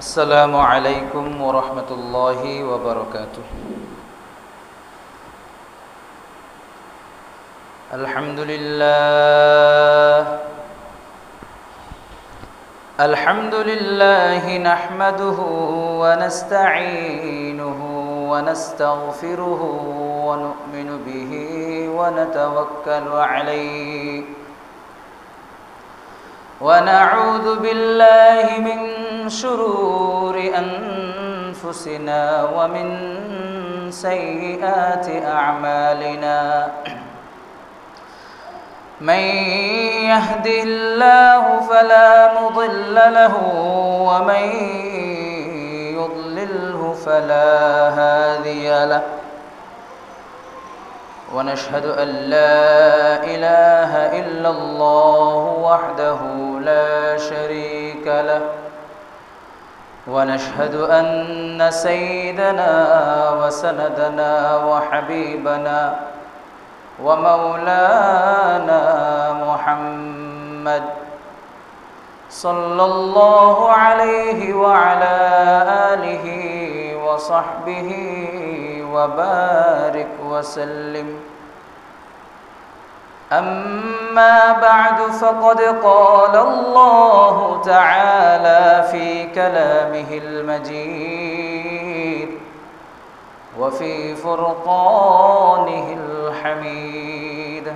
السلام عليكم ورحمة الله وبركاته. الحمد لله نحمده ونستعينه ونستغفره ونؤمن به ونتوكل عليه ونعوذ بالله من شرور أنفسنا ومن سيئات أعمالنا. من يهده الله فلا مضل له ومن يضلله فلا هادي له. ونشهد أن لا إله إلا الله وحده لا شريك له. ونشهد أن سيدنا وسندنا وحبيبنا ومولانا محمد صلى الله عليه وعلى آله وصحبه وبارك وسلم. أما بعد فقد قال الله تعالى في كلامه المجيد وفي فرقانه الحميد.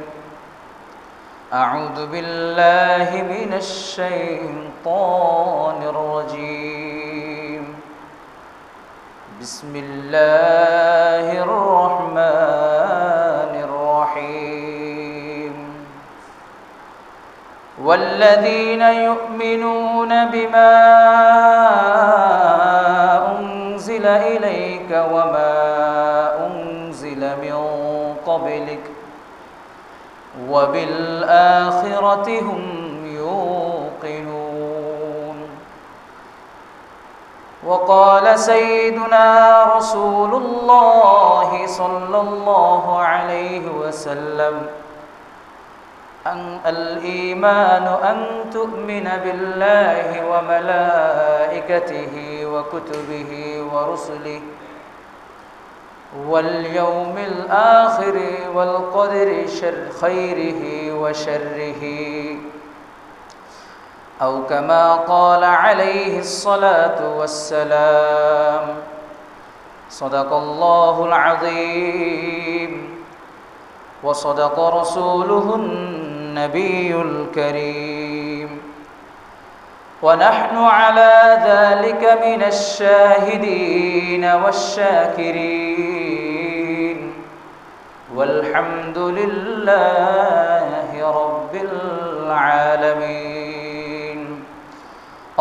أعوذ بالله من الشيطان الرجيم. بسم الله الرحمن الرحيم. والذين يؤمنون بما أنزل إليك وما أنزل من قبلك وبالآخرة هم يوقنون. وقال سيدنا رسول الله صلى الله عليه وسلم: الإيمان أن تؤمن بالله وملائكته وكتبه ورسله واليوم الآخر والقدر خيره وشره، أو كما قال عليه الصلاة والسلام. صدق الله العظيم وصدق رسوله النبي الكريم، ونحن على ذلك من الشاهدين والشاكرين، والحمد لله رب العالمين.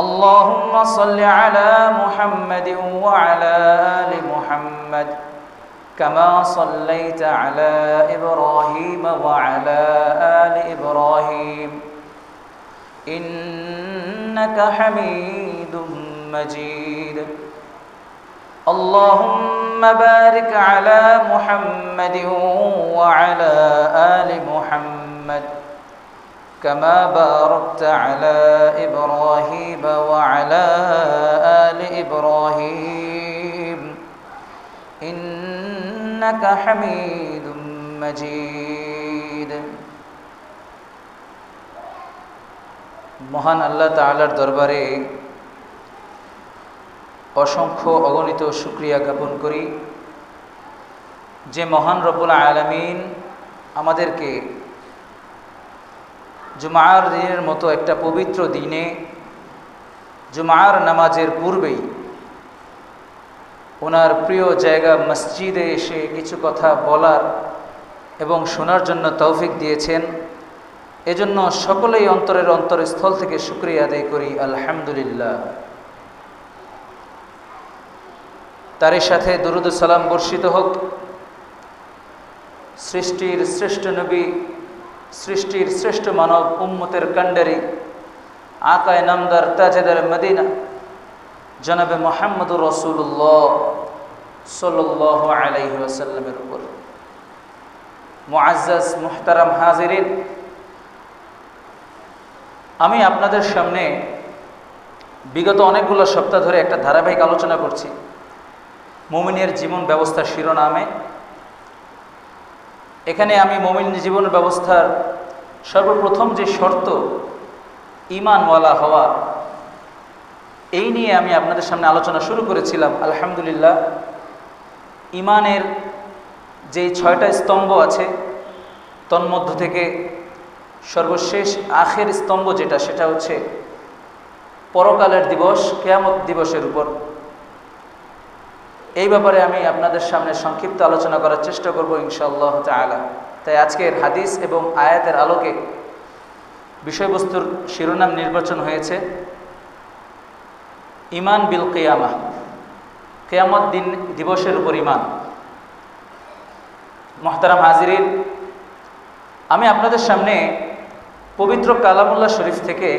اللهم صل على محمد وعلى آل محمد كما صليت على إبراهيم وعلى آل إبراهيم إنك حميد مجيد. اللهم بارك على محمد وعلى آل محمد كما باركت على إبراهيم وعلى آل إبراهيم إنك حميد مجيد. মহান আল্লাহ তাআলার দরবারে অসংখ্য অগণিত শুকরিয়া জ্ঞাপন করি যে মহান রব্বুল আলামিন আমাদেরকে জুমার দিনের মতো একটা পবিত্র দিনে জুমার নামাজের পূর্বেই ওনার প্রিয় জায়গা মসজিদে এসে কিছু কথা বলার এবং শোনার জন্য তৌফিক দিয়েছেন। এজন্য সকলেই অন্তরের অন্তরস্থল থেকে শুকরিয়া আদায় করি, আলহামদুলিল্লাহ। তারই সাথে দরুদ ও সালাম বর্ষিত হোক সৃষ্টির শ্রেষ্ঠ নবী, সৃষ্টির শ্রেষ্ঠ মানব, উম্মতের কান্ডারি, আকায়ে নামদার, তাজেদার মদিনা জনাবে মুহাম্মদুর রাসূলুল্লাহ সাল্লাল্লাহু আলাইহি ওয়াসাল্লামের উপর। মুআজ্জাজ মুহতারাম হাজিরিন, আমি আপনাদের সামনে বিগত অনেকগুলো সপ্তাহ ধরে একটা ধারাবাহিক আলোচনা করছি মুমিনের জীবন ব্যবস্থা শিরোনামে। এখানে আমি মুমিন জীবন ব্যবস্থার সর্বপ্রথম যে শর্ত ঈমানওয়ালা হওয়া, এই নিয়ে আমি আপনাদের সামনে আলোচনা শুরু করেছিলাম। আলহামদুলিল্লাহ, ঈমানের যে 6টা স্তম্ভ আছে তন্মধ্য থেকে সর্বশেষ আখের স্তম্ভ যেটা, সেটা হচ্ছে পরকালের দিবস, কিয়ামত দিবসের উপর। এই ব্যাপারে আমি আপনাদের সামনে সংক্ষিপ্ত আলোচনা করার চেষ্টা করব ইনশাআল্লাহ তাআলা। তাই আজকের হাদিস এবং আয়াতের আলোকে বিষয়বস্তুর শিরোনাম নির্বাচন হয়েছে ঈমান বিল কিয়ামাহ, কিয়ামত দিবসের উপর ঈমান। মুহতারাম হাজিরিন, আমি আপনাদের সামনে পবিত্র কালামুল্লাহ শরীফ থেকে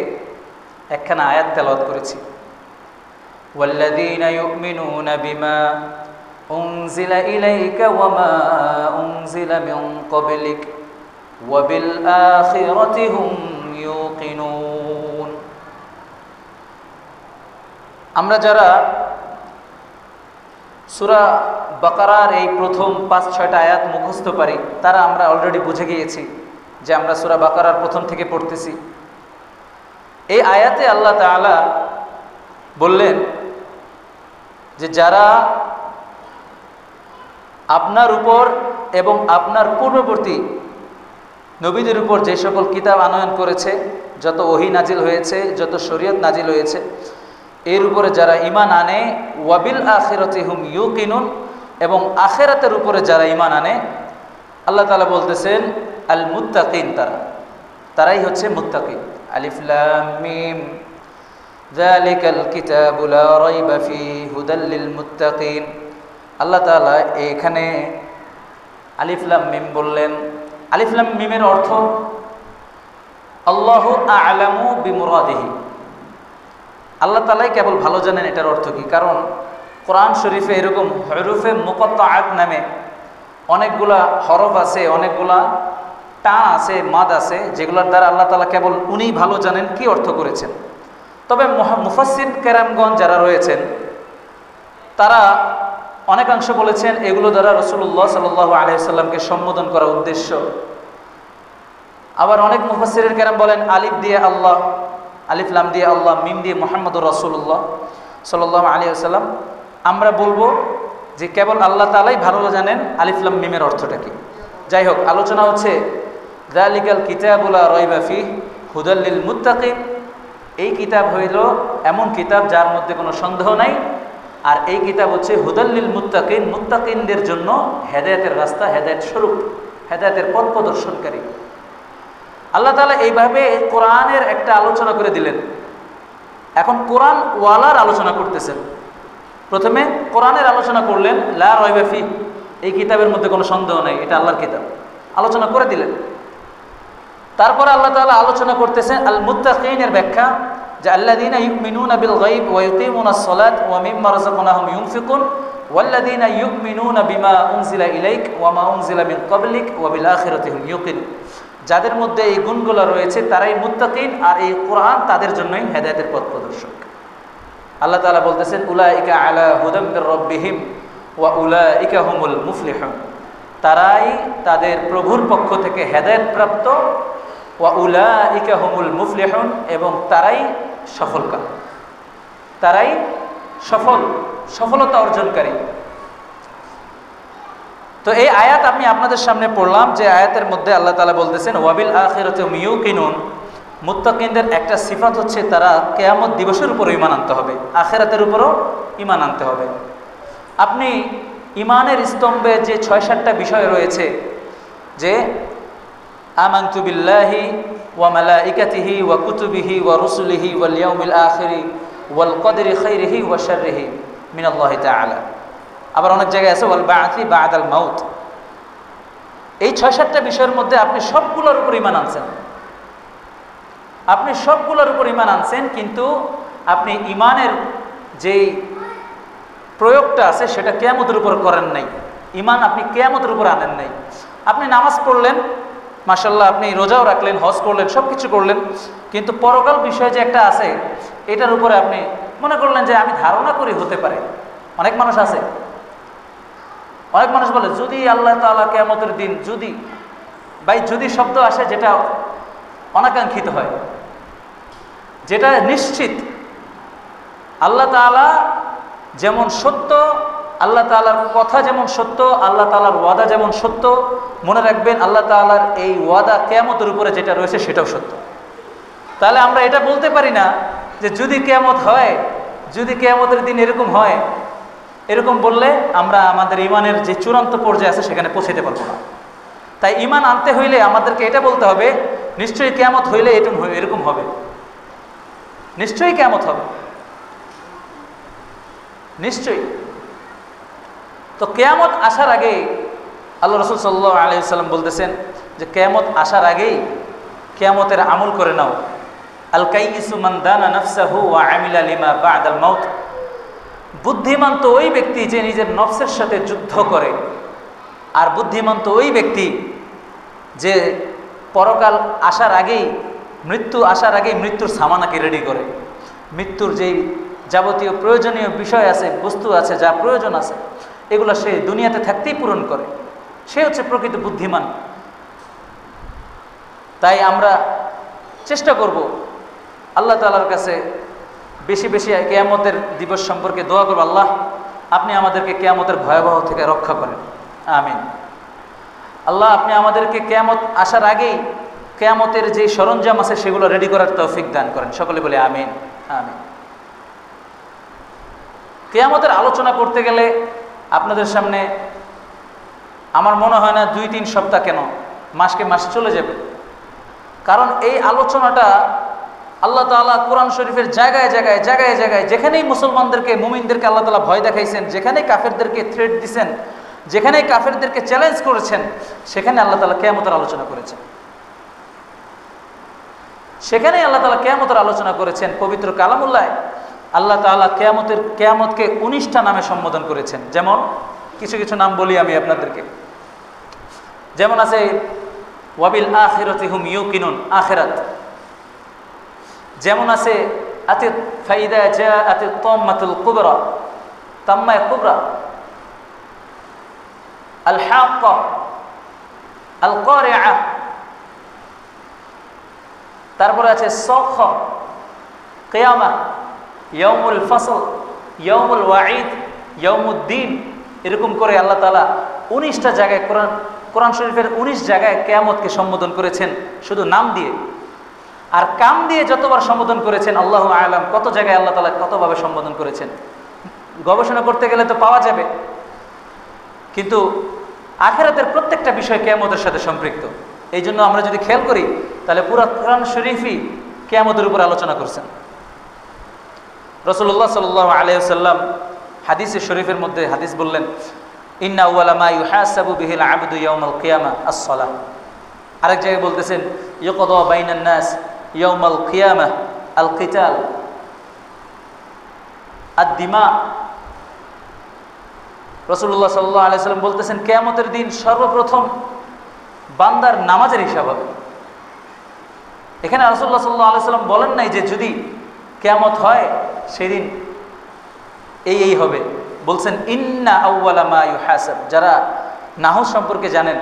একখানা আয়াত তেলাওয়াত করেছি। ওয়াল্লাযীনা ইউমিনুনা বিমা উনজিলা ইলাইকা ওয়া মা উনজিলা মিন ক্বাবলিক ওয়া বিল আখিরাতি হুম ইউকিনুন। আমরা যারা সূরা বাকারার এই প্রথম 5-6টা আয়াত মুখস্থ পারি, তারা আমরা অলরেডি বুঝে গিয়েছি যে আমরা সূরা বাকারার প্রথম থেকে পড়তেছি। এই আয়াতে আল্লাহ তাআলা বললেন যে যারা আপনার উপর এবং আপনার পূর্ববর্তী নবীদের উপর যে সকল কিতাব আনয়ন করেছে, যত ওহী নাজিল হয়েছে, যত শরীয়ত নাজিল হয়েছে, এর উপরে যারা ঈমান আনে, ওয়াবিল আখিরাতি হুম ইউকিনুন, এবং আখিরাতের উপরে যারা ঈমান আনে, আল্লাহ তাআলা বলতেছেন আল মুত্তাকিন, তারাই হচ্ছে মুত্তাকিন। আলিফ লাম মিম যালিকাল কিতাবু লা রাইবা ফীহি হুদাল লিল মুত্তাকিন। আল্লাহ তাআলা এখানে আলিফ লাম মিম বললেন। আলিফ লাম মিমের অর্থ আল্লাহু আ'লামু বিমুরাদিহি, আল্লাহ তাআলাই কেবল ভালো জানেন এটার অর্থ কি। কারণ কোরআন শরীফে এরকম হরফে মুকাত্তাআত নামে অনেকগুলা হরফ আছে, অনেকগুলা টান আছে, মাদ আছে, যেগুলোর দ্বারা আল্লাহ তাআলা কেবল উনিই ভালো জানেন কি অর্থ করেছেন। তবে মুফাসসির কেরামগণ যারা রয়েছেন, তারা অনেকাংশ বলেছেন এগুলো দ্বারা রাসূলুল্লাহ সাল্লাল্লাহু আলাইহি ওয়াসাল্লামকে সম্বোধন করা উদ্দেশ্য। আবার অনেক মুফাসসিরের কেরাম বলেন আলিফ দিয়ে আল্লাহ, আলিফ লাম দিয়ে আল্লাহ, মিম দিয়ে মুহাম্মদুর রাসূলুল্লাহ সাল্লাল্লাহু আলাইহি ওয়াসাল্লাম। আমরা বলবো যে কেবল আল্লাহ তাআলাই ভালো জানেন আলিফ লাম মিমের অর্থটা কি। যাই হোক, আলোচনা হচ্ছে যালিকাল কিতাবু লা রাইবা ফীহি হুদাল লিল মুত্তাকিন। এই কিতাব হইল এমন কিতাব যার মধ্যে কোনো সন্দেহ নাই, আর এই কিতাব হচ্ছে হুদাল লিল মুত্তাকিন, মুত্তাকিনদের জন্য হেদায়েতের রাস্তা, হেদায়েত স্বরূপ, হেদায়েতের পথ প্রদর্শনকারী। আল্লাহ তাআলা এইভাবে কোরআনের একটা আলোচনা করে দিলেন। এখন কোরআন ওয়ালার আলোচনা করতেছেন। প্রথমে কোরআনের আলোচনা করলেন, লা রাইবা ফীহি, এই কিতাবের মধ্যে কোনো সন্দেহ নাই, এটা আল্লাহর কিতাব, আলোচনা করে দিলেন। তারপরে আল্লাহ তাআলা আলোচনা করতেছেন আল মুত্তাকিনের ব্যাখ্যা, যে আল্লাযীনা ইউমিনুনা বিল গায়ব ওয়া ইউকিমুনাস সালাত ওয়া মিম্মা রাযাকনাহুম ইউনফিকুন ওয়াল্লাযীনা ইউমিনুনা বিমা উনজিলা ইলাইক ওয়া মা উনজিলা মিন ক্বাবলিক ওয়া বিল আখিরাতি হুম ইউকিনুন। যাদের মধ্যে এই গুণগুলো রয়েছে তারাই মুত্তাকিন, আর এই কোরআন তাদের জন্যই হেদায়েতের পথ প্রদর্শক। আল্লাহ তাআলা বলতেছেন উলাইকা আলা হুদাম মির রাব্বিহিম ওয়া উলাইকা হুমুল মুফলিহুন, তারাই তাদের প্রভুর পক্ষ থেকে হেদায়েত প্রাপ্ত, ওয়া উলাইকা হুমুল মুফলিহুন, এবং তারাই সফলকাম, তারাই সফলতা অর্জনকারী। তো এই আয়াত আমি আপনাদের সামনে পড়লাম, যে আয়াতের মধ্যে আল্লাহ তাআলা বলতেছেন ওয়াবিল আখিরাতি হুম ইউকিনুন। মুত্তাকিনদের একটা সিফাত হচ্ছে তারা কিয়ামত দিবসের উপর ঈমান আনতে হবে, আখিরাতের উপরও ঈমান আনতে হবে। আপনি ঈমানের স্তম্ভে যে 6-7টা বিষয় রয়েছে, যে আমানতু বিল্লাহি ওয়া মালাইকাতিহি ওয়া কুতুবিহি ওয়া রুসুলিহি ওয়াল ইয়াউমিল আখিরি ওয়াল কদরি খাইরিহি ওয়া শাররিহি মিনাল্লাহি তাআলা। আবার অনেক জায়গায় আছে ওয়াল বা'থি বা'দাল মাউত। এই 6-7টা বিষয়ের মধ্যে আপনি সবগুলোর উপর ঈমান আনছেন, আপনি সবগুলোর উপর ঈমান আনছেন, কিন্তু আপনি ঈমানের যেই প্রয়োগটা আছে সেটা কিয়ামতের উপর করেন নাই। ঈমান আপনি কিয়ামতের উপর আনেন নাই। আপনি নামাজ পড়লেন, মাশাআল্লাহ আপনি রোজাও রাখলেন, হজ করলেন, সব কিছু করলেন, কিন্তু পরকাল বিষয় যে একটা আছে এটার উপরে আপনি মনে করলেন যে আমি ধারণা করি হতে পারে। অনেক মানুষ আছে, অনেক মানুষ বলে যদি আল্লাহ তাআলা কিয়ামতের দিন, যদি যদি শব্দ আসে যেটা অনাকাঙ্ক্ষিত হয়, যেটা নিশ্চিত আল্লাহ তাআলা যেমন সত্য, আল্লাহ তাআলার কথা যেমন সত্য, আল্লাহ তাআলার ওয়াদা যেমন সত্য, মনে রাখবেন আল্লাহ তাআলার এই ওয়াদা কিয়ামতের উপরে যেটা রয়েছে সেটাও সত্য। তাহলে আমরা এটা বলতে পারি না যে যদি কিয়ামত হয়, যদি কিয়ামতের দিন এরকম হয়, এরকম বললে আমরা আমাদের ইমানের যে চূড়ান্ত পর্যায়ে আছে সেখানে পৌঁছাতে পারবো না। তাই ইমান আনতে হইলে আমাদেরকে এটা বলতে হবে নিশ্চয়ই কিয়ামত হইলে এরকম হবে, নিশ্চয়ই কিয়ামত হবে, নিশ্চয়ই। তো কিয়ামত আসার আগেই আল্লাহ রাসূল সাল্লাল্লাহু আলাইহি ওয়াসাল্লাম বলতেছেন যে কিয়ামত আসার আগেই কিয়ামতের আমল করে নাও। আল কাইয়িসু মান দানা নাফসাহু ওয়া আমিলা লিমা বা'দাল মাউত। বুদ্ধিমান তো ওই ব্যক্তি যে নিজের নফসের সাথে যুদ্ধ করে, আর বুদ্ধিমান তো ওই ব্যক্তি যে পরকাল আসার আগেই, মৃত্যু আসার আগেই মৃত্যুর সামানাকে রেডি করে, মৃত্যুর যেই যাবতীয় প্রয়োজনীয় বিষয় আছে, বস্তু আছে, যা প্রয়োজন আছে, এগুলো সে দুনিয়াতে থাকতেই পূরণ করে। সে হচ্ছে প্রকৃত বুদ্ধিমান। তাই আমরা চেষ্টা করব আল্লাহ তাআলার কাছে বেশি বেশি কিয়ামতের দিবস সম্পর্কে দোয়া করব, আল্লাহ আপনি আমাদেরকে কিয়ামতের ভয়াবহ থেকে রক্ষা করেন, আমিন। আল্লাহ আপনি আমাদেরকে কিয়ামত আসার আগেই কিয়ামতের যে সরঞ্জাম আছে সেগুলো রেডি করার তৌফিক দান করেন, সকলে বলে আমিন, আমিন। কিয়ামতের আলোচনা করতে গেলে আপনাদের সামনে আমার মনে হয় না 2-3 সপ্তাহ, কেন মাসকে মাস চলে যাবে। কারণ এই আলোচনাটা আল্লাহ তাআলা কোরআন শরীফের জায়গায় জায়গায় জায়গায় জায়গায়, যেখানেই মুসলমানদেরকে, মুমিনদেরকে আল্লাহ তাআলা ভয় দেখাইছেন, যেখানেই কাফেরদেরকে থ্রেট দিছেন, যেখানেই কাফেরদেরকে চ্যালেঞ্জ করেছেন, সেখানে আল্লাহ তাআলা কিয়ামতের আলোচনা করেছেন। সেখানেই আল্লাহ তাআলা কিয়ামতের আলোচনা করেছেন। পবিত্র কালামুল্লাহ আল্লাহ তাআলা কিয়ামতকে 19টা নামে সম্বোধন করেছেন। যেমন কিছু কিছু নাম বলি আমি আপনাদেরকে। যেমন আছে ওয়াবিল আখিরাতি হুম ইউকিনুন, আখিরাত। যেমন আছে আতি ফাইদা জাআতি তাম্মাতুল কুবরা, তাম্মা কুবরা, আল হাক্কা, আল কারিআ। তারপরে আছে সাখ, কিয়ামত, ইয়াউমুল ফাসল, ইয়াউমুল ওয়াঈদ, ইয়াউমুদ্দিন। এরকম করে আল্লাহ তাআলা 19টা জায়গায় কোরআন শরীফের 19 জায়গায় কিয়ামতকে সম্বোধন করেছেন শুধু নাম দিয়ে। আর কাম দিয়ে যতবার সম্বোধন করেছেন আল্লাহু আ'লাম, কত জায়গায় আল্লাহ তাআলা কতভাবে সম্বোধন করেছেন গবেষণা করতে গেলে তো পাওয়া যাবে। কিন্তু আখিরাতের প্রত্যেকটা বিষয় কিয়ামতের সাথে সম্পৃক্ত। এই জন্য আমরা যদি খেয়াল করি তাহলে পুরো কোরআন শরীফই কিয়ামতের উপর আলোচনা করছেন। রাসূলুল্লাহ সাল্লাল্লাহু আলাইহি ওয়াসাল্লাম হাদিসে শরীফের মধ্যে হাদিস বললেন, ইন্না আউয়ালা মা ইউহাসাবু বিহিল আবদু ইয়াউমাল কিয়ামাহ আস-সালাহ। আরেক জায়গায় বলতেছেন ইউকদা বাইনান নাস ইয়াউমাল কিয়ামাহ আল কিতাল আদ-দিমা। রাসূলুল্লাহ সাল্লাল্লাহু আলাইহি ওয়াসাল্লাম বলতেছেন কিয়ামতের দিন সর্বপ্রথম বান্দার নামাজের হিসাব হবে। এখানে রাসূলুল্লাহ সাল্লাল্লাহু আলাইহি ওয়াসাল্লাম বলেন নাই যে যদি কিয়ামত হয় সেদিন এই হবে, বলছেন ইন্না আউয়ালা মা ইউহাসাব। যারা নাহু সম্পর্কে জানেন,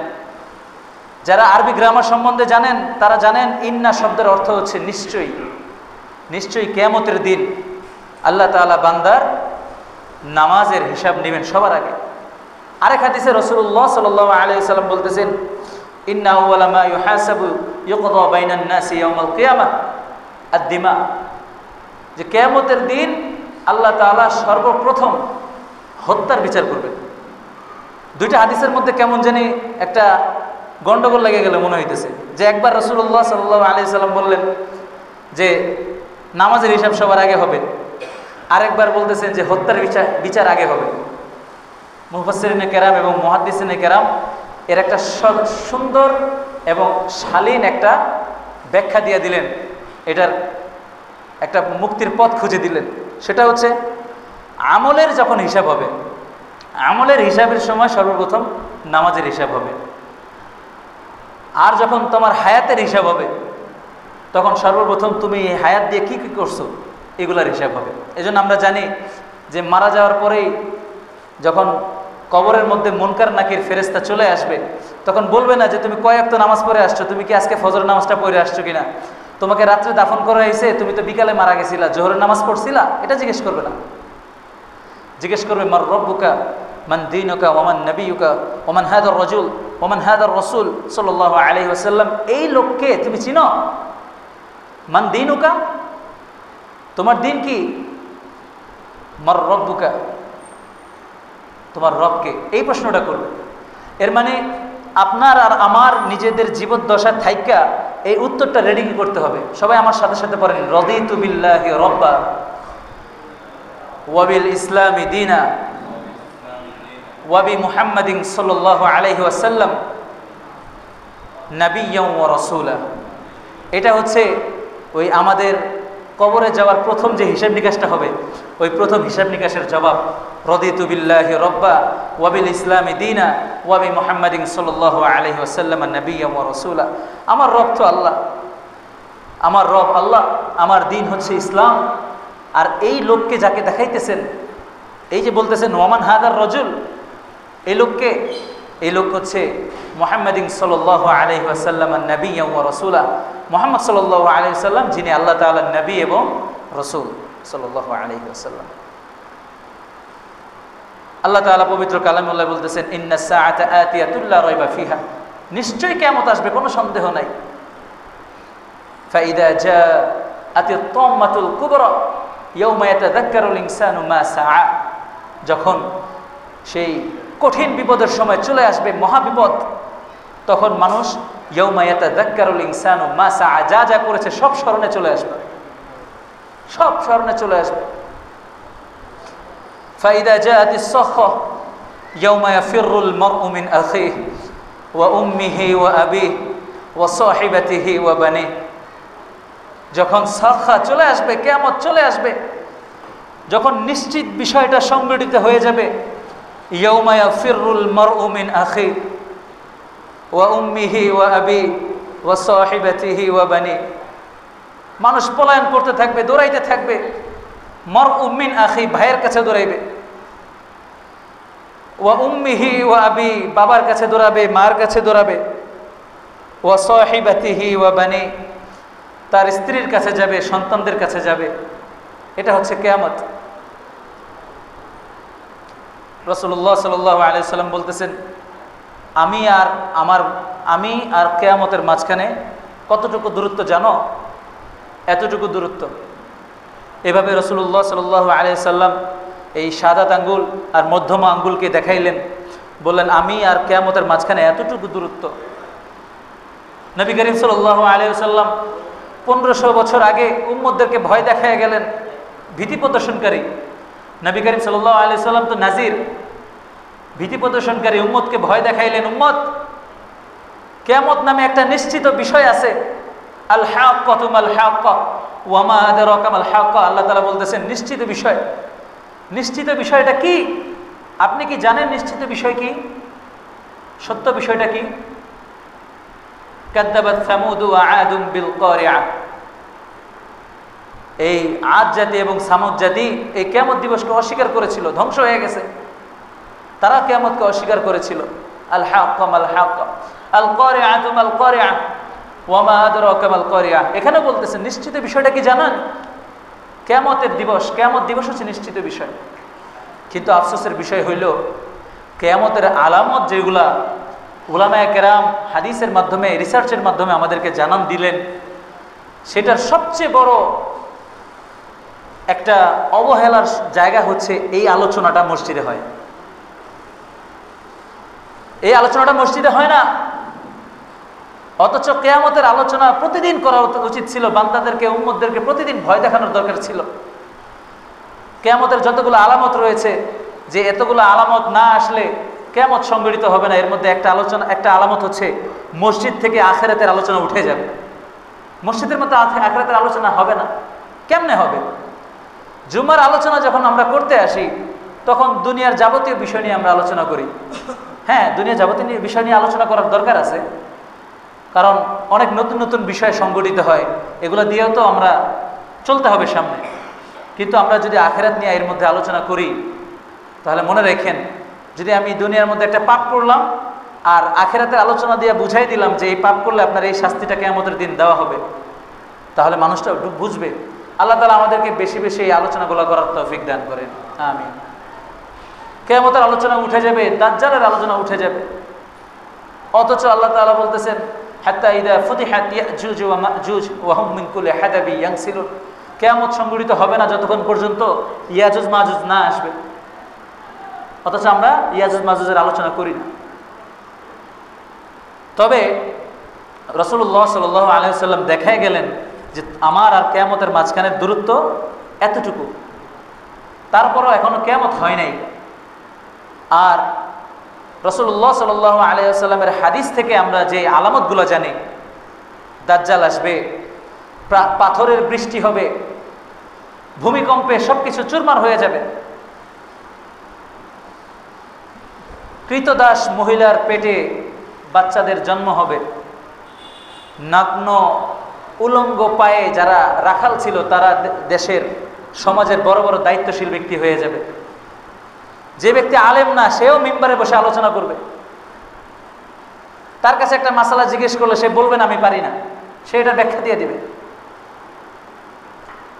যারা আরবি গ্রামার সম্বন্ধে জানেন, তারা জানেন ইন্না শব্দের অর্থ হচ্ছে নিশ্চয়ই। নিশ্চয়ই কিয়ামতের দিন আল্লাহ তাআলা বান্দার নামাজের হিসাব নেবেন সবার আগে। আরেক হাদিসে রাসূলুল্লাহ সাল্লাল্লাহু আলাইহি ওয়াসাল্লাম বলতেছেন ইন্না আউয়ালা মা ইউহাসাবু ইউকদা বাইনান নাসি ইয়াউমাল কিয়ামাহ আদ-দিমা, যে কিয়ামতের দিন আল্লাহ তাআলা সর্বপ্রথম হত্যার বিচার করবেন। দুইটা হাদিসের মধ্যে কেমন জানি একটা গন্ডগোল লেগে গেলে মনে হইতেছে, যে একবার রাসূলুল্লাহ সাল্লাল্লাহু আলাইহি ওয়াসাল্লাম বললেন যে নামাজের হিসাব সবার আগে হবে, আরেকবার বলতেছেন যে হত্যার বিচার আগে হবে। মুফাসসিরিনে কেরাম এবং মুহাদ্দিসিনে কেরাম এর একটা সুন্দর এবং শালীন একটা ব্যাখ্যা দিয়ে দিলেন, এটার একটা মুক্তির পথ খুঁজে দিলেন। সেটা হচ্ছে আমলের যখন হিসাব হবে, আমলের হিসাবের সময় সর্বপ্রথম নামাজের হিসাব হবে। আর যখন তোমার হায়াতের হিসাব হবে, তখন সর্বপ্রথম তুমি এই হায়াত দিয়ে কি কি করছো এগুলার হিসাব হবে। এজন্য আমরা জানি যে মারা যাওয়ার পরেই যখন কবরের মধ্যে মুনকার নাকির ফেরেশতা চলে আসবে, তখন বলবে না যে তুমি কয় ওয়াক্ত নামাজ পড়ে আসছো, তুমি কি আজকে ফজর নামাজটা পড়ে আসছো কিনা, তোমাকে রাত্রে দাফন করা হয়েছে, তুমি তো বিকালে মারা গেছিলা, জোহরের নামাজ পড়ছিলা, এটা জিজ্ঞেস করবে না। জিজ্ঞেস করবে মার রব্বুকা মান দীনুকা ওমান নবিয়ুকা ওমান হাদার রাজুল ওমান হাদার রাসূল সাল্লাল্লাহু আলাইহি ওয়াসাল্লাম। এই লোককে তুমি চিনো? মান দীনুকা, তোমার দিন কি? মার রব্বুকা, তোমার রবকে, এই প্রশ্নটা করবে। এর মানে আপনার আর আমার নিজেদের জীবদ্দশা থাইকা এই উত্তরটা রেডি করতে হবে। সবাই আমার সাথে সাথে পড়েন, রাদিতু বিল্লাহি রাব্বা ওয়া বিল ইসলামি দীনা ওয়া বি মুহাম্মাদিন সাল্লাল্লাহু আলাইহি ওয়াসাল্লাম নাবিয়্যান ওয়া রাসূলা। এটা হচ্ছে ওই আমাদের কবরে যাওয়ার প্রথম যে হিসাব নিকাশটা হবে, ওই প্রথম হিসাব নিকাশের জবাব, রাদিতু বিল্লাহি রাব্বা ওয়া বিল ইসলামি দীনা ওয়া বি মুহাম্মাদিন সাল্লাল্লাহু আলাইহি ওয়াসাল্লাম নাবিয়্যান ওয়া রাসূলা। আমার রব তো আল্লাহ, আমার রব আল্লাহ, আমার দিন হচ্ছে ইসলাম। আর এই লোককে যাকে দেখাইতেছেন, এই যে বলতেছেন ওয়ামান হাদার রাজুল, এই লোককে, এই লোক হচ্ছে মুহাম্মাদিন সাল্লাল্লাহু আলাইহি ওয়াসাল্লাম নাবিয়্যান ওয়া রাসূলা। মুহাম্মদ সাল্লাল্লাহু আলাইহি ওয়াসাল্লাম যিনি আল্লাহ তাআলার নবী এবং রাসূল সাল্লাল্লাহু আলাইহি ওয়াসাল্লাম। আল্লাহ তাআলা পবিত্র কালামুল্লাহ বলতেছেন ইন্নাস সাআতা আতিয়াতুল লা রাইবা ফিহা, নিশ্চয়ই কিয়ামত আসবে, কোনো সন্দেহ নাই। ফাইদা জাআতিত তাম্মাতুল কুবরা ইয়াওমা ইয়াতাযাক্কারুল ইনসানু মা সাআ, যখন সেই কঠিন বিপদের সময় চলে আসবে, মহাবিপদ, তখন মানুষ ইয়াওমা ইয়াতাযাক্কারুল ইনসানু মা সাআ, যা যা করেছে সব স্মরণে চলে আসবে, সব স্মরণে চলে আসবে। ফাইদা জাআতিস সাখা ইয়াওমা ইয়াফিরুল মারউ মিন আখিহি ওয়া উম্মিহি ওয়া আবিহি ওয়া সাহিবাতিহি ওয়া বানিহি, যখন সাখা চলে আসবে, কিয়ামত চলে আসবে, যখন নিশ্চিত বিষয়টা সংগঠিত হয়ে যাবে, ইয়াওমা ইয়াফিরুল মারউ মিন আখিহি ওয়া উম্মিহি ওয়া আবিহি ওয়া সাহিবাতিহি ওয়া বানিহি, মানুষ পলায়ন করতে থাকবে, দৌড়াইতে থাকবে। মারউ মিন আখি, ভাইয়ের কাছে দৌড়াইবে। ওয়া উম্মিহি ওয়া আবি, বাবার কাছে দৌড়াবে, মার কাছে দৌড়াবে। ওয়া সাহিবাতিহি ওয়া বানি, তার স্ত্রীর কাছে যাবে, সন্তানদের কাছে যাবে। এটা হচ্ছে কিয়ামত। রাসূলুল্লাহ সাল্লাল্লাহু আলাইহি ওয়াসাল্লাম বলতেছেন আমি আর কিয়ামতের মাঝখানে কতটুকু দূরত্ব জানো? এতটুকু দূরত্ব। এভাবে রাসূলুল্লাহ সাল্লাল্লাহু আলাইহি ওয়াসাল্লাম এই শাহাদাত আঙ্গুল আর মধ্যমা আঙ্গুলকে দেখাইলেন, বললেন আমি আর কিয়ামতের মাঝখানে এতটুকু দূরত্ব। নবী করিম সাল্লাল্লাহু আলাইহি ওয়াসাল্লাম 1500 বছর আগে উম্মতদেরকে ভয় দেখায় গেলেন, ভীতি প্রদর্শনকারী। নবী করিম সাল্লাল্লাহু আলাইহি ওয়াসাল্লাম তো নাজির, ভীতি প্রদর্শনকারী, উম্মতকে ভয় দেখাইলেন, উম্মত কিয়ামত নামে একটা নিশ্চিত বিষয় আছে। আল হাক্কাতু মাল হাক্কা ওয়া মা আদরাকা মাল হাক্কা, আল্লাহ তাআলা বলতেছেন নিশ্চিত বিষয়। নিশ্চিত বিষয়টা কি? আপনি কি জানেন নিশ্চিত বিষয় কি? সত্য বিষয়টা কি? কাযযাবাত সামুদ ওয়া আদুম বিল কারিআ, এই আদ জাতি এবং সামুদ জাতি এই কিয়ামত দিবসকে অস্বীকার করেছিল, ধ্বংস হয়ে গেছে। তারা কিয়ামতকে অস্বীকার করেছিল। আল হাক্কা মাল হাক্কা আল কারিআতু মাল কারিআ ওয়া মা আদরাকা মাল কারিআ, এখানে বলতেছেন নিশ্চিত বিষয়টা কি জানেন? কিয়ামতের দিবস, কিয়ামত দিবস হচ্ছে নিশ্চিত বিষয়। কিন্তু আফসোসের বিষয় হইল কিয়ামতের আলামত যেগুলা উলামায়ে কেরাম হাদিসের মাধ্যমে, রিসার্চের মাধ্যমে আমাদেরকে জানান দিলেন, সেটার সবচেয়ে বড় একটা অবহেলার জায়গা হচ্ছে এই আলোচনাটা মসজিদে হয়। এই আলোচনাটা মসজিদে হয় না, অথচ কিয়ামতের আলোচনা প্রতিদিন করা উচিত ছিল। বান্দাদেরকে, উম্মতদেরকে প্রতিদিন ভয় দেখানোর দরকার ছিল। কিয়ামতের যতগুলো আলামত রয়েছে, যে এতগুলো আলামত না আসলে কিয়ামত সংগঠিত হবে না, এর মধ্যে একটা আলামত হচ্ছে মসজিদ থেকে আখিরাতের আলোচনা উঠে যাবে। মসজিদের মধ্যে আখিরাতের আলোচনা হবে না, কেমনে হবে? জুমার আলোচনা যখন আমরা করতে আসি, তখন দুনিয়ার যাবতীয় বিষয় নিয়ে আমরা আলোচনা করি। হ্যাঁ, দুনিয়ার যাবতীয় বিষয় নিয়ে আলোচনা করার দরকার আছে, কারণ অনেক নতুন নতুন বিষয় সংগঠিত হয়, এগুলো দিয়েও তো আমরা চলতে হবে সামনে। কিন্তু আমরা যদি আখিরাত নিয়ে এর মধ্যে আলোচনা করি, তাহলে মনে রাখেন, যদি আমি দুনিয়ার মধ্যে একটা পাপ করলাম আর আখিরাতের আলোচনা দিয়ে বুঝাই দিলাম যে এই পাপ করলে আপনার এই শাস্তিটা কিয়ামতের দিন দেওয়া হবে, তাহলে মানুষটা বুঝবে। আল্লাহ তাআলা আমাদেরকে বেশি বেশি এই আলোচনাগুলো করার তৌফিক দান করেন, আমিন। কিয়ামতের আলোচনা উঠে যাবে, দাজ্জালের আলোচনা উঠে যাবে, অথচ আল্লাহ তাআলা বলতেছেন হাত্তা ইযা ফুতিহাত ইয়াজুজ ওয়া মাজুজ ওয়া হুম মিন কুল্লি হাদাবি ইয়ানসিলুন, কিয়ামত সংঘটিত হবে না যতক্ষণ পর্যন্ত ইয়াজুজ মাজুজ না আসবে। অথচ আমরা ইয়াজুজ মাজুজের আলোচনা করি না। তবে রাসূলুল্লাহ সাল্লাল্লাহু আলাইহি ওয়াসাল্লাম দেখাই গেলেন যে আমার আর কিয়ামতের মাঝখানের দূরত্ব এতটুকু, তারপরও এখনো কিয়ামত হয় নাই। আর রাসূলুল্লাহ সাল্লাল্লাহু আলাইহি ওয়াসাল্লামের হাদিস থেকে আমরা যে আলামতগুলো জানি, দাজ্জাল আসবে, পাথরের বৃষ্টি হবে, ভূমিকম্পে সবকিছু চুরমার হয়ে যাবে, কৃতদাস মহিলার পেটে বাচ্চাদের জন্ম হবে, নগ্ন উলঙ্গ পায়ে যারা রাখাল ছিল তারা দেশের সমাজের বড় বড় দায়িত্বশীল ব্যক্তি হয়ে যাবে। যে ব্যক্তি আলেম না সেও মিম্বারে বসে আলোচনা করবে। তার কাছে একটা মাসালা জিজ্ঞেস করলে সে বলবে না আমি পারি না, সে এটা ব্যাখ্যা দিয়ে দিবে।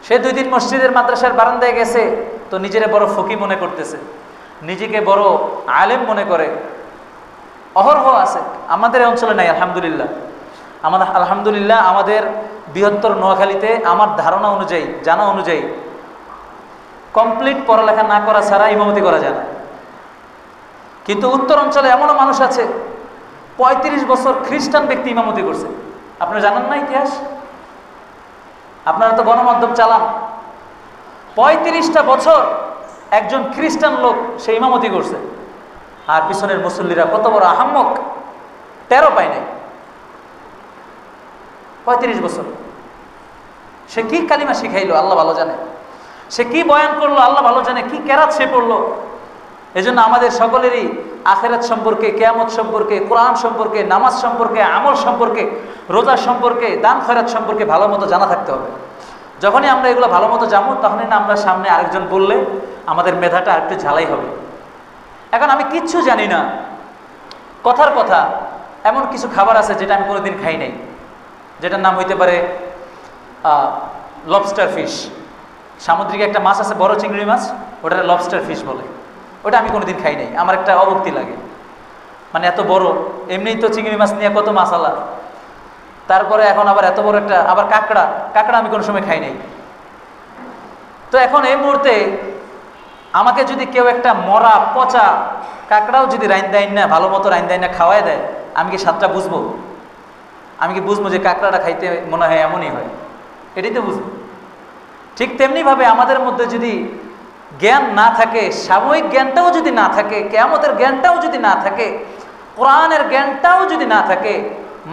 সে 2 দিন মসজিদের মাদ্রাসার বারান্দায় গেছে তো নিজের বড় ফকি মনে করতেছে, নিজেকে বড় আলেম মনে করে, অহরহ আছে। আমাদের অঞ্চলে নাই আলহামদুলিল্লাহ। আলহামদুলিল্লাহ আমাদের বৃহত্তর নোয়াখালীতে আমার ধারণা অনুযায়ী, জানা অনুযায়ী, কমপ্লিট পড়ালেখা না করা ছাড়া ইমামতি করা যায় না। কিন্তু উত্তর অঞ্চলে এমনও মানুষ আছে 35 বছর খ্রিস্টান ব্যক্তি ইমামতি করছে। আপনারা জানেন না ইতিহাস? আপনারা তো গণমাধ্যম চালান। 35টা বছর একজন খ্রিস্টান লোক সে ইমামতি করছে, আর পিছনের মুসল্লিরা কত বড় আহাম্মক, 13 পায় নাই। 35 বছর সে কি কালিমা শিখাইলো আল্লাহ ভালো জানে, সে কি বয়ান করলো আল্লাহ ভালো জানে, কি কেরাত সে পড়লো। এজন্য আমাদের সকলেরই আখিরাত সম্পর্কে, কিয়ামত সম্পর্কে, কোরআন সম্পর্কে, নামাজ সম্পর্কে, আমল সম্পর্কে, রোজা সম্পর্কে, দান খয়রাত সম্পর্কে ভালো মতো জানা থাকতে হবে। যখনই আমরা এগুলো ভালো মতো জানবো, তখনই না আমরা সামনে আরেকজন বললে আমাদের মেধাটা আরেকটু ঝালাই হবে। এখন আমি কিচ্ছু জানি না, কথার কথা এমন কিছু খাবার আছে যেটা আমি কোনোদিন খাই নাই, যেটার নাম হইতে পারে লবস্টার ফিশ। সামুদ্রিক একটা মাছ আছে, বড় চিংড়ি মাছ, ওটা লবস্টার ফিশ বলে। ওটা আমি কোনোদিন খাই নাই, আমার একটা অভক্তি লাগে। মানে এত বড়, এমনিই তো চিংড়ি মাছ নিয়ে কত মাসালা, তারপরে এখন আবার এত বড় একটা, আবার কাঁকড়া আমি কোনো সময় খাই নাই। তো এখন এই মুহূর্তে আমাকে যদি কেউ একটা মরা পচা কাঁকড়াও যদি রাইন না, ভালো মতো রাইন না খাওয়াই দেয়, আমি কি স্বাদটা বুঝবো? আমি কি বুঝবো যে কাঁকড়াটা খাইতে মনে হয় এমনই হয়? এটাই তো বুঝবো। ঠিক তেমনিভাবে আমাদের মধ্যে যদি জ্ঞান না থাকে, সাময়িক জ্ঞানটাও যদি না থাকে, কিয়ামতের জ্ঞানটাও যদি না থাকে, কোরআনের জ্ঞানটাও যদি না থাকে,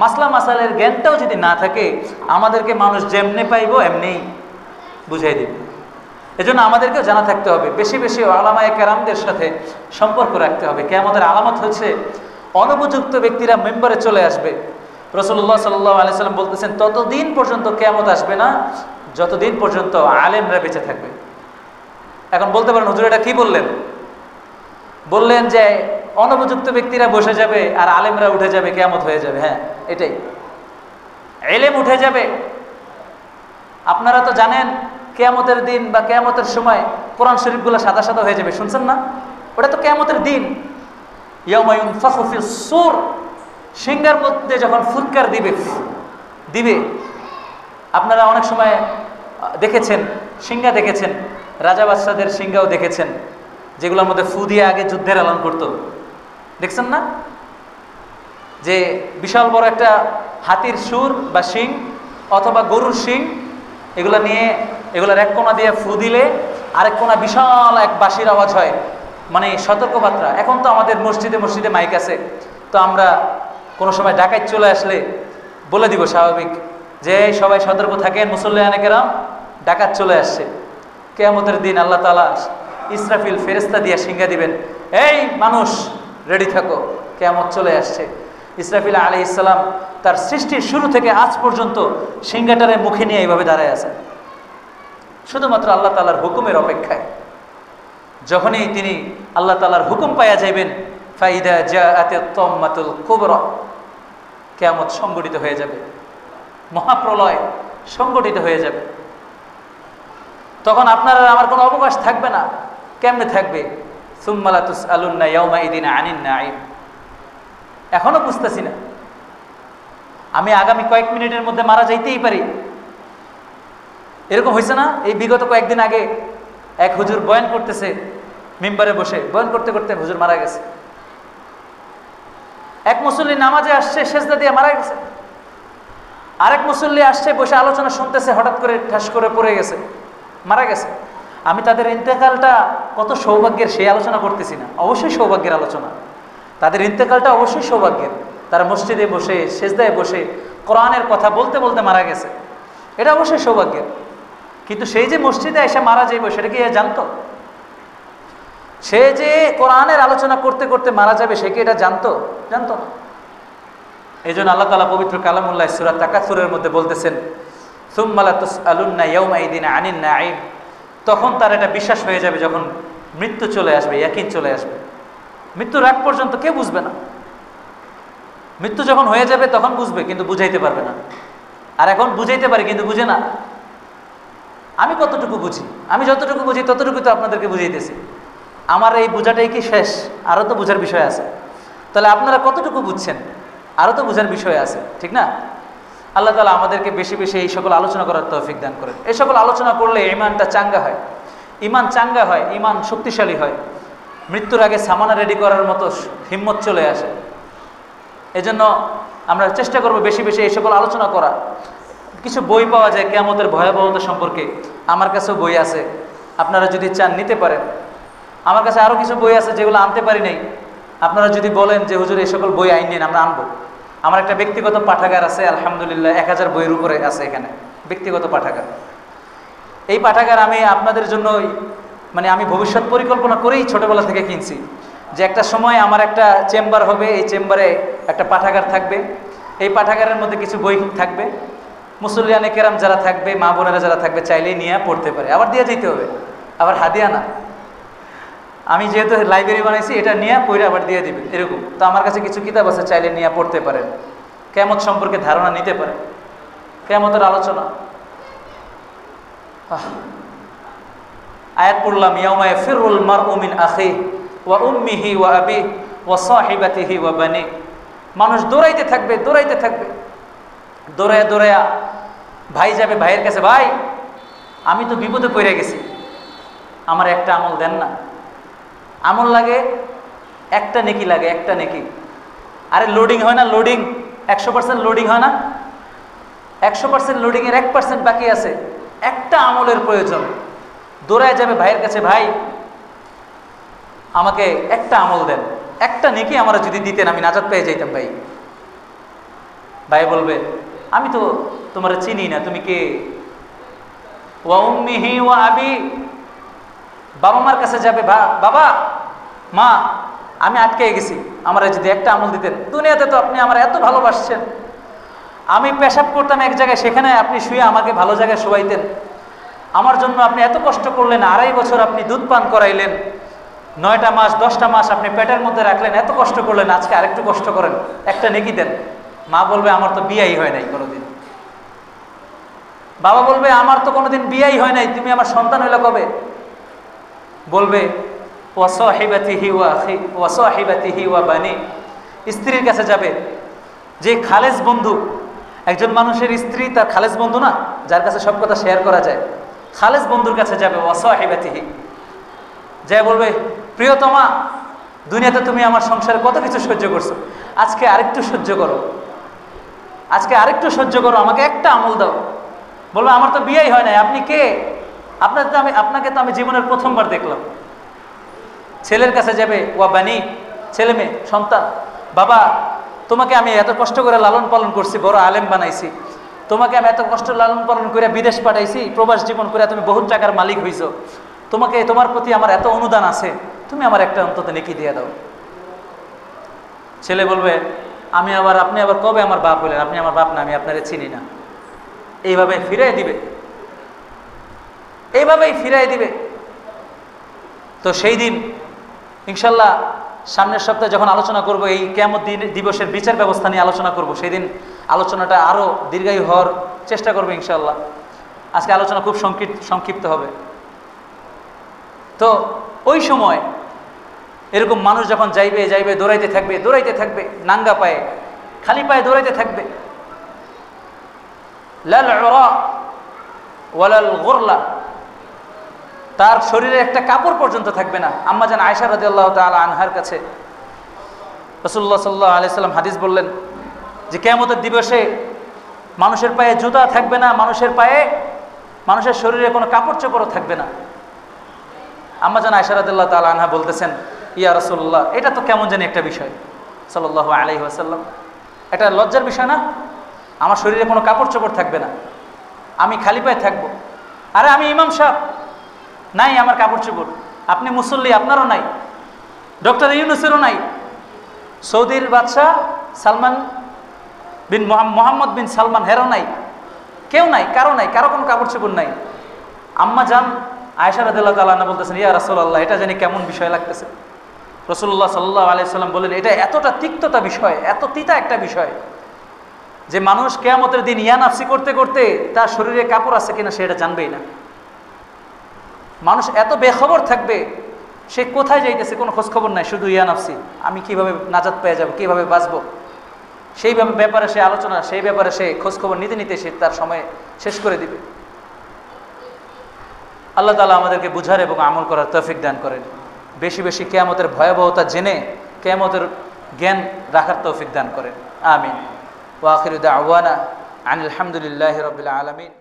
মাসলা মাসালের জ্ঞানটাও যদি না থাকে, আমাদেরকে মানুষ যেমনি পাইব এমনি বুঝাই দিবে। এজন্য আমাদেরকেও জানা থাকতে হবে, বেশি বেশি উলামায়ে কেরামদের সাথে সম্পর্ক রাখতে হবে। কিয়ামতের আলামত হচ্ছে অনুপযুক্ত ব্যক্তিরা মেম্বারে চলে আসবে। রাসূলুল্লাহ সাল্লাল্লাহু আলাইহি ওয়াসাল্লাম বলতেছেন, ততদিন পর্যন্ত কিয়ামত আসবে না যতদিন পর্যন্ত আলেমরা বেঁচে থাকবে। এখন বলতে পারেন হুজুর এটা কি বললেন? বললেন যে অনুপযুক্ত ব্যক্তিরা বসে যাবে আর আলেমরা উঠে যাবে, কিয়ামত হয়ে যাবে। হ্যাঁ, এটাই, ইলম উঠে যাবে। আপনারা তো জানেন কিয়ামতের দিন বা কিয়ামতের সময় কোরআন শরীফগুলো সাদা সাদা হয়ে যাবে, শুনছেন না? ওটা তো কিয়ামতের দিন। ইয়াউমা ইউনফাখু ফিস সূর, সিংহার মধ্যে যখন ফুৎকার দিবে। আপনারা অনেক সময় দেখেছেন, সিংহা দেখেছেন, রাজা বাদশাদের সিংহাও দেখেছেন, যেগুলোর মধ্যে ফু দিয়ে আগে যুদ্ধের এলান করত, দেখছেন না? যে বিশাল বড় একটা হাতির সুর বা শিং অথবা গরুর শিং, এগুলো নিয়ে, এগুলোর এক কোণা দিয়ে ফু দিলে আরেক কোণা বিশাল এক বাঁশির আওয়াজ হয়, মানে সতর্কবার্তা। এখন তো আমাদের মসজিদে মসজিদে মাইক আছে, তো আমরা কোনো সময় ডাকাত চলে আসলে বলে দিব স্বাভাবিক যে সবাই সতর্ক থাকেন, মুসল্লিয়ানে কেরাম, ডাকাত চলে আসছে। কিয়ামতের দিন আল্লাহ তাআলা ইসরাফিল ফেরেশতা দিয়ে সিংহা দিবেন, এই মানুষ রেডি থাকো, কিয়ামত চলে আসছে। ইসরাফিল আলাইহিস সালাম তার সৃষ্টির শুরু থেকে আজ পর্যন্ত সিংহাটারে মুখে নিয়ে এইভাবে দাঁড়ায় আছেন, শুধুমাত্র আল্লাহ তাআলার হুকুমের অপেক্ষায়। যখনই তিনি আল্লাহ তাআলার হুকুম পাইয়া যাইবেন, ফাইদা জাআতিত তাম্মাতুল কুবরা, কিয়ামত সংগঠিত হয়ে যাবে, মহাপ্রলয় সংগঠিত হয়ে যাবে। তখন আপনার আর আমার কোনো অবকাশ থাকবে না। কেমনে থাকবে? সুম্মা লা তুসআলুন্না ইয়াওমাইদিন আনিন নাঈম। এখনো বুঝতেছি না। আমি আগামী কয়েক মিনিটের মধ্যে মারা যাইতেই পারি। এরকম হয়েছে না? এই বিগত কয়েকদিন আগে এক হুজুর বয়ান করতেছে, মিম্বারে বসে বয়ান করতে করতে হুজুর মারা গেছে। এক মুসল্লি নামাজে আসছে, সেজদা দিয়ে মারা গেছে। আরেক মুসল্লি আসছে, বসে আলোচনা শুনতেছে, হঠাৎ করে ঠাস করে পড়ে গেছে, মারা গেছে। আমি তাদের ইন্তেকালটা কত সৌভাগ্যের সেই আলোচনা করতেছি না, অবশ্যই সৌভাগ্যের আলোচনা। তাদের ইন্তেকালটা অবশ্যই সৌভাগ্যের। তারা মসজিদে বসে, সেজদায় বসে কোরআনের কথা বলতে বলতে মারা গেছে, এটা অবশ্যই সৌভাগ্যের। কিন্তু সেই যে মসজিদে এসে মারা যাইব, সেটা কি জানতো? সে যে কোরআনের আলোচনা করতে করতে মারা যাবে, সে কি এটা জানতো? জানতো না। এই জন্য আল্লাহ তাআলা পবিত্র কালামুল্লাহ সূরা তাকাসুরের মধ্যে বলতেছেন, সুম্মা লা তুসআলুন্না ইয়াওমাইদিন আনিন নাঈম। তখন তার এটা বিশ্বাস হয়ে যাবে যখন মৃত্যু চলে আসবে, ইয়াকিন চলে আসবে। মৃত্যুর আগ পর্যন্ত কেউ বুঝবে না। মৃত্যু যখন হয়ে যাবে তখন বুঝবে, কিন্তু বুঝাইতে পারবে না। আর এখন বুঝাইতে পারি কিন্তু বুঝে না। আমি কতটুকু বুঝি? আমি যতটুকু বুঝি ততটুকু তো আপনাদেরকে বুঝাইতেছি। আমার এই বোঝাটাই কি শেষ? আরও তো বোঝার বিষয় আছে। তাহলে আপনারা কতটুকু বুঝছেন? আরও তো বোঝার বিষয় আছে, ঠিক না? আল্লাহ তাআলা আমাদেরকে বেশি বেশি এই সকল আলোচনা করার তৌফিক দান করেন। এই সকল আলোচনা করলে ইমানটা চাঙ্গা হয়, ইমান চাঙ্গা হয়, ইমান শক্তিশালী হয়। মৃত্যুর আগে সামানা রেডি করার মতো হিম্মত চলে আসে। এজন্য আমরা চেষ্টা করব বেশি বেশি এই সকল আলোচনা করা। কিছু বই পাওয়া যায় কিয়ামতের ভয়াবহতা সম্পর্কে, আমার কাছেও বই আছে, আপনারা যদি চান নিতে পারেন। আমার কাছে আরও কিছু বই আছে যেগুলো আনতে পারি নাই। আপনারা যদি বলেন যে হুজুর এই সকল বই আইন নিন, আমরা আনবো। আমার একটা ব্যক্তিগত পাঠাগার আছে, আলহামদুলিল্লাহ 1000 বইয়ের উপরে আছে এখানে, ব্যক্তিগত পাঠাগার। এই পাঠাগার আমি আপনাদের জন্য আমি ভবিষ্যৎ পরিকল্পনা করেই ছোটবেলা থেকে কিনছি যে একটা সময় আমার একটা চেম্বার হবে, এই চেম্বারে একটা পাঠাগার থাকবে, এই পাঠাগারের মধ্যে কিছু বই থাকবে, মুসল্লিয়ানে কেরাম যারা থাকবে, মা বোনেরা যারা থাকবে, চাইলেই নিয়ে পড়তে পারে। আবার দিয়ে যেতে হবে, আবার হাদিয়া না। আমি যেহেতু লাইব্রেরি বানাইছি, এটা নিয়ে পড়ে আবার দিয়ে দিবে, এরকম। তো আমার কাছে কিছু কিতাব আছে, চাইলে নিয়ে পড়তে পারেন, কিয়ামত সম্পর্কে ধারণা নিতে পারেন, কিয়ামতের আলোচনা। আয়াত পড়লাম, ইয়াউমা ইয়াফিরুল মারউ মিন আখিহি ওয়া উম্মিহি ওয়া আবিহি ওয়া সাহিবাতিহি ওয়া বানি। মানুষ দৌড়াইতে থাকবে, দৌড়াইতে থাকবে, দৌড়ায়া দৌড়ায়া ভাই যাবে ভাইয়ের কাছে, ভাই আমি তো বিপদে পড়ে গেছি, আমার একটা আমল দেন না। আমল লাগে, একটা নেকি লাগে, একটা নেকি। আরে লোডিং হয় না, লোডিং 100% লোডিং হয় না, 100% লোডিংয়ের 1% বাকি আছে, একটা আমলের প্রয়োজন। দৌড়ায় যাবে ভাইয়ের কাছে, ভাই আমাকে একটা আমল দেন, একটা নেকি আমার যদি দিতেন আমি নাজাত পেয়ে যাইতাম। ভাই ভাই বলবে, আমি তো তোমার চিনি না, তুমি কে? ওয়া উম্মিহি ওয়া আবি, বাবা মার কাছে যাবে, বাবা মা আমি আটকে গেছি, আমার যদি একটা আমল দিতেন। দুনিয়াতে তো আপনি আমার এত ভালোবাসছেন, আমি পেশাব করতাম এক জায়গায়, সেখানে আপনি শুয়ে আমাকে ভালো জায়গায় শোয়াইতেন। আমার জন্য আপনি এত কষ্ট করলেন, 2.5 বছর আপনি দুধ পান করাইলেন, 9টা মাস 10টা মাস আপনি পেটের মধ্যে রাখলেন, এত কষ্ট করলেন, আজকে আরেকটু কষ্ট করেন, একটা নেকি দেন। মা বলবে, আমার তো বিয়াই হয় নাই কোনোদিন। বাবা বলবে, আমার তো কোনোদিন বিয়াই হয় নাই, তুমি আমার সন্তান হইলে কবে? বলবে, ওয়া সাহিবাতিহি ওয়া আখি ওয়া সাহিবাতিহি ওয়া বানি। স্ত্রীর কাছে যাবে, যে খালেস বন্ধু, একজন মানুষের স্ত্রী তার খালেস বন্ধু না, যার কাছে সব কথা শেয়ার করা যায়, খালেস বন্ধুর কাছে যাবে, ওয়া সাহিবাতিহি, যা বলবে, প্রিয়তমা দুনিয়াতে তুমি আমার সংসারে কত কিছু সহ্য করছো, আজকে আরেকটু সহ্য করো, আজকে আরেকটু সহ্য করো, আমাকে একটা আমল দাও। বলবে, আমার তো বিয়েই হয় নাই, আপনি কে? আপনাকে তো আমি জীবনের প্রথমবার দেখলাম। ছেলের কাছে যাবে, ওয়া বানি, ছেলে মেয়ে সন্তান, বাবা তোমাকে আমি এত কষ্ট করে লালন পালন করছি, বড় আলেম বানাইছি, তোমাকে আমি এত কষ্ট লালন পালন করে বিদেশ পাঠাইছি, প্রবাস জীবন করে তুমি বহুত টাকার মালিক হইছো, তোমার প্রতি আমার এত অনুদান আছে, তুমি আমার একটা অন্তত নেকি দিয়ে দাও। ছেলে বলবে, আপনি আবার কবে আমার বাপ হলেন? আপনি আমার বাপ না, আমি আপনারে চিনি না। এইভাবে ফিরাই দিবে, এইভাবেই ফিরাই দিবে। তো সেই দিন ইনশাল্লাহ সামনের সপ্তাহে যখন আলোচনা করব এই কিয়ামত দিবসের বিচার ব্যবস্থা নিয়ে আলোচনা করব, সেই দিন আলোচনাটা আরও দীর্ঘায়ু হওয়ার চেষ্টা করবো ইনশাল্লাহ। আজকে আলোচনা খুব সংক্ষিপ্ত হবে। তো ওই সময় এরকম মানুষ যখন যাইবে দৌড়াইতে থাকবে নাঙ্গা পায়ে, খালি পায়ে দৌড়াইতে থাকবে। লাল উরা ওয়ালাল গুরলা, তার শরীরে একটা কাপড় পর্যন্ত থাকবে না। আম্মা জান আয়েশা রাদিয়াল্লাহু তাআলা আনহার কাছে রাসূলুল্লাহ সাল্লাল্লাহু আলাইহি সাল্লাম হাদিস বললেন যে কিয়ামতের দিবসে মানুষের পায়ে জুতা থাকবে না, মানুষের শরীরে কোনো কাপড় চোপড়ও থাকবে না। আম্মা জান আয়েশা রাদিয়াল্লাহু তাআলা আনহা বলতেছেন, ইয়া রাসূলুল্লাহ, এটা তো কেমন জানি একটা বিষয় সাল্লাল্লাহু আলাইহি ওয়াসাল্লাম, এটা লজ্জার বিষয় না? আমার শরীরে কোনো কাপড় চোপড় থাকবে না, আমি খালি পায়ে থাকবো। আরে আমি ইমাম সাহেব, নাই আমার কাপড় চোপড়। আপনি মুসল্লি, আপনারও নাই। ডক্টর ইউনূসেরও নাই। সৌদির বাদশাহ সালমান বিন মোহাম্মদ বিন সালমান, হেরও নাই, কেউ নাই, কারো কোনো কাপড় চোপড় নাই। আম্মা জান আয়েশা রাদিয়াল্লাহু তাআলা আনহা বলতেছেন, ইয়া রাসূলুল্লাহ, এটা জানি কেমন বিষয় লাগতেছে। রাসূলুল্লাহ সাল্লাল্লাহু আলাইহি সাল্লাম বললেন, এটা এতটা তিক্ততা বিষয়, এত তিতা একটা বিষয় যে মানুষ কিয়ামতের দিন ইয়া নাফসি করতে করতে তার শরীরে কাপড় আছে কিনা সে এটা জানবেই না। মানুষ এত বেখবর থাকবে, সে কোথায় যাইতেছে কোনো খোঁজ খবর নাই, শুধু ইয়া নাফসি, আমি কিভাবে নাজাত পেয়ে যাব, কিভাবে বাঁচবো, সেইভাবে ব্যাপারে সে আলোচনা, সেই ব্যাপারে সে খোঁজ খবর নিতে সে তার সময় শেষ করে দিবে। আল্লাহ তাআলা আমাদেরকে বুঝার এবং আমল করার তৌফিক দান করেন। বেশি বেশি কিয়ামতের ভয়াবহতা জেনে কিয়ামতের জ্ঞান রাখার তৌফিক দান করেন। আমিন। ওয়া আখিরু দাওয়ানা আনিল হামদুলিল্লাহি রাব্বিল আলামিন।